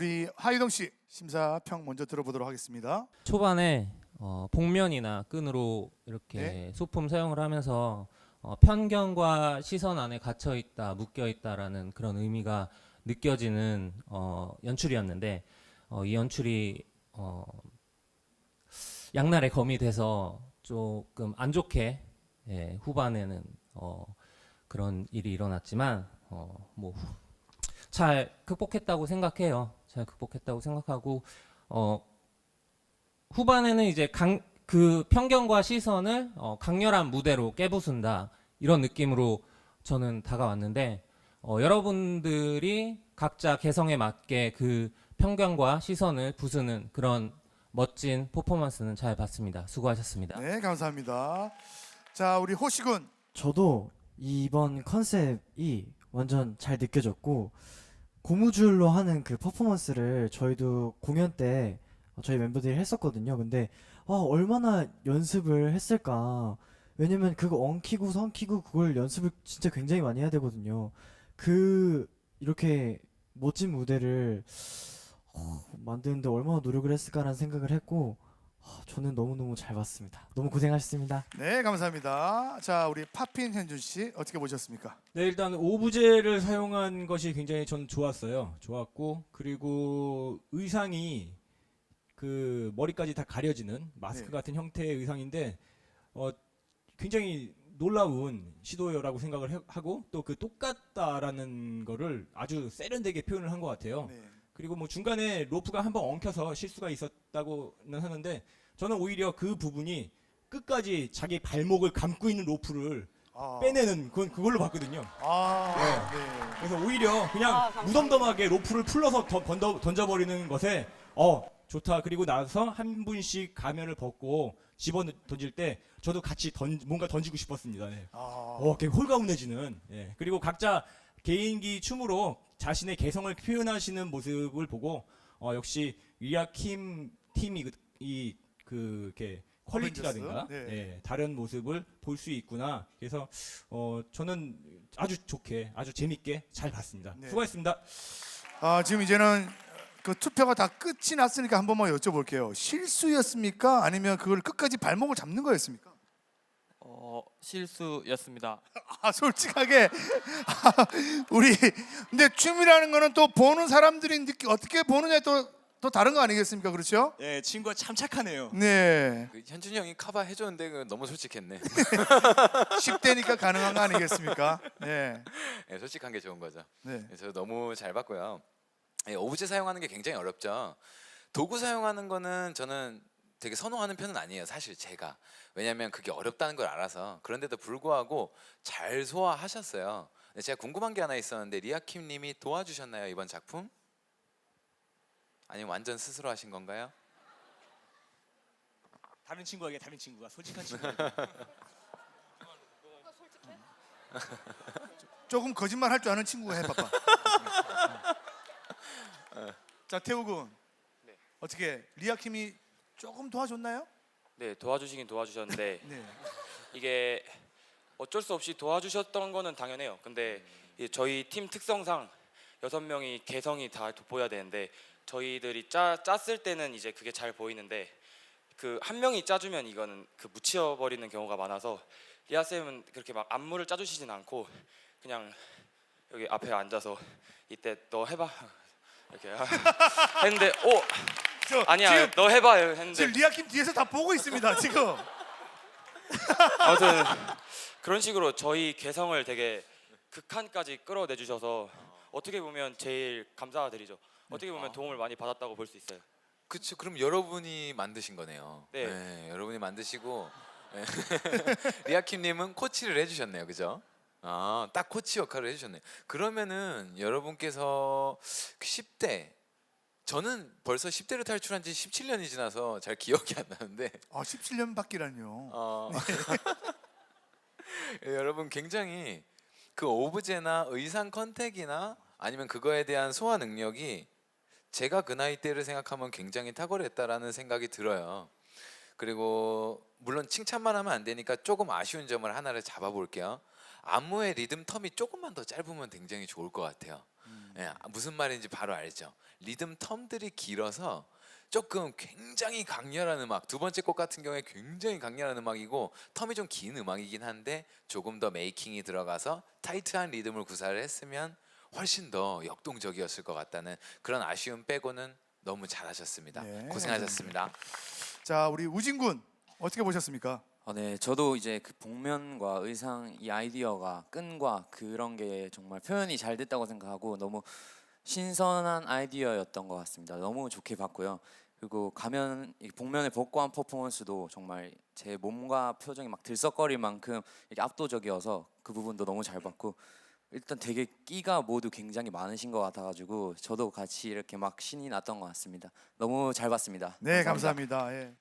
우리 하유동 씨 심사평 먼저 들어보도록 하겠습니다. 초반에 복면이나 끈으로 이렇게 네. 소품 사용을 하면서 편견과 시선 안에 갇혀 있다, 묶여 있다라는 그런 의미가 느껴지는 연출이었는데 이 연출이 양날의 검이 돼서 조금 안 좋게 후반에는 그런 일이 일어났지만 뭐 잘 극복했다고 생각해요. 잘 극복했다고 생각하고 후반에는 이제 그 편견과 시선을 강렬한 무대로 깨부순다 이런 느낌으로 저는 다가왔는데 여러분들이 각자 개성에 맞게 그 편견과 시선을 부수는 그런 멋진 퍼포먼스는 잘 봤습니다. 수고하셨습니다. 네, 감사합니다. 자, 우리 호시군. 저도 이번 컨셉이 완전 잘 느껴졌고 고무줄로 하는 그 퍼포먼스를 저희도 공연 때 저희 멤버들이 했었거든요. 근데 얼마나 연습을 했을까. 왜냐면 그거 엉키고 성키고 그걸 연습을 진짜 굉장히 많이 해야 되거든요. 이렇게 멋진 무대를 만드는데 얼마나 노력을 했을까라는 생각을 했고 저는 너무너무 잘 봤습니다. 너무 고생하셨습니다. 네, 감사합니다. 자, 우리 파핀 현준 씨 어떻게 보셨습니까? 네, 일단 오브제를 사용한 것이 굉장히 전 좋았어요. 좋았고 그리고 의상이 그 머리까지 다 가려지는 마스크 네. 같은 형태의 의상인데 굉장히 놀라운 시도라고 생각을 하고 또 그 똑같다라는 거를 아주 세련되게 표현을 한 것 같아요. 네. 그리고 뭐 중간에 로프가 한번 엉켜서 실수가 있었다고는 하는데 저는 오히려 그 부분이 끝까지 자기 발목을 감고 있는 로프를 빼내는 그걸로 봤거든요. 네. 그래서 오히려 그냥 무덤덤하게 로프를 풀러서 던져버리는 것에 좋다. 그리고 나서 한 분씩 가면을 벗고 집어 던질 때 저도 같이 뭔가 던지고 싶었습니다. 네. 되게 홀가분해지는. 예. 그리고 각자 개인기 춤으로 자신의 개성을 표현하시는 모습을 보고 역시 리아킴 팀이 이렇게 퀄리티라든가 어벤져스? 네. 예, 다른 모습을 볼 수 있구나. 그래서 저는 아주 좋게 아주 재밌게 잘 봤습니다. 네. 수고하셨습니다. 지금 이제는 그 투표가 다 끝이 났으니까 한 번만 여쭤볼게요. 실수였습니까? 아니면 그걸 끝까지 발목을 잡는 거였습니까? 실수였습니다. 솔직하게 우리 근데 춤이라는 거는 또 보는 사람들이 어떻게 보느냐에 또 다른 거 아니겠습니까? 그렇죠? 예, 친구가 참 착하네요. 네. 현준이 형이 커버 해줬는데 그 너무 솔직했네. 10대니까 가능한 거 아니겠습니까? 네. 네, 솔직한 게 좋은 거죠. 네. 저 너무 잘 봤고요. 오브제 사용하는 게 굉장히 어렵죠. 도구 사용하는 거는 저는 되게 선호하는 편은 아니에요. 사실 제가. 왜냐하면 그게 어렵다는 걸 알아서. 그런데도 불구하고 잘 소화하셨어요. 제가 궁금한 게 하나 있었는데 리아킴 님이 도와주셨나요? 이번 작품? 아니면 완전 스스로 하신 건가요? 다른 친구에게 다른 친구가 솔직한 친구. 조금 거짓말 할 줄 아는 친구가 해봐봐. 자, 태우 군. 네. 어떻게 리아킴이 조금 도와줬나요? 네, 도와주시긴 도와주셨는데 네. 이게 어쩔 수 없이 도와주셨던 거는 당연해요. 근데 저희 팀 특성상 6명이 개성이 다 돋보여야 되는데 저희들이 짰을 때는 이제 그게 잘 보이는데 그 한 명이 짜주면 이거는 그 묻혀 버리는 경우가 많아서 리아 쌤은 그렇게 막 안무를 짜주시진 않고 그냥 여기 앞에 앉아서 이때 너 해봐 이렇게 했는데 아니야 지금, 너 해봐 했는데 지금 리아킴 뒤에서 다 보고 있습니다. 지금. 아무튼 그런 식으로 저희 개성을 되게 극한까지 끌어내 주셔서 어떻게 보면 제일 감사드리죠. 어떻게 보면 도움을 많이 받았다고 볼 수 있어요. 그렇죠. 그럼 여러분이 만드신 거네요. 네. 여러분이 만드시고 네. 리아킴 님은 코치를 해주셨네요. 그죠? 딱 코치 역할을 해주셨네요. 그러면은 여러분께서 10대 저는 벌써 10대를 탈출한 지 17년이 지나서 잘 기억이 안 나는데 17년 밖이라뇨. 여러분 굉장히 그 오브제나 의상 컨택이나 아니면 그거에 대한 소화 능력이 제가 그 나이 때를 생각하면 굉장히 탁월했다라는 생각이 들어요. 그리고 물론 칭찬만 하면 안 되니까 조금 아쉬운 점을 하나를 잡아볼게요. 안무의 리듬 텀이 조금만 더 짧으면 굉장히 좋을 것 같아요. 예, 무슨 말인지 바로 알죠. 리듬 텀들이 길어서 조금 굉장히 강렬한 음악, 두 번째 곡 같은 경우에 굉장히 강렬한 음악이고 텀이 좀 긴 음악이긴 한데 조금 더 메이킹이 들어가서 타이트한 리듬을 구사를 했으면 훨씬 더 역동적이었을 것 같다는 그런 아쉬움 빼고는 너무 잘하셨습니다. 네, 고생하셨습니다. 자, 우리 우진 군 어떻게 보셨습니까? 네, 저도 이제 그 복면과 의상 이 아이디어가 끈과 그런 게 정말 표현이 잘 됐다고 생각하고 너무 신선한 아이디어였던 것 같습니다. 너무 좋게 봤고요. 그리고 가면 이 복면을 벗고 한 퍼포먼스도 정말 제 몸과 표정이 막 들썩거릴 만큼 이렇게 압도적이어서 그 부분도 너무 잘 봤고 일단 되게 끼가 모두 굉장히 많으신 것 같아가지고 저도 같이 이렇게 막 신이 났던 것 같습니다. 너무 잘 봤습니다. 네, 감사합니다. 감사합니다. 예.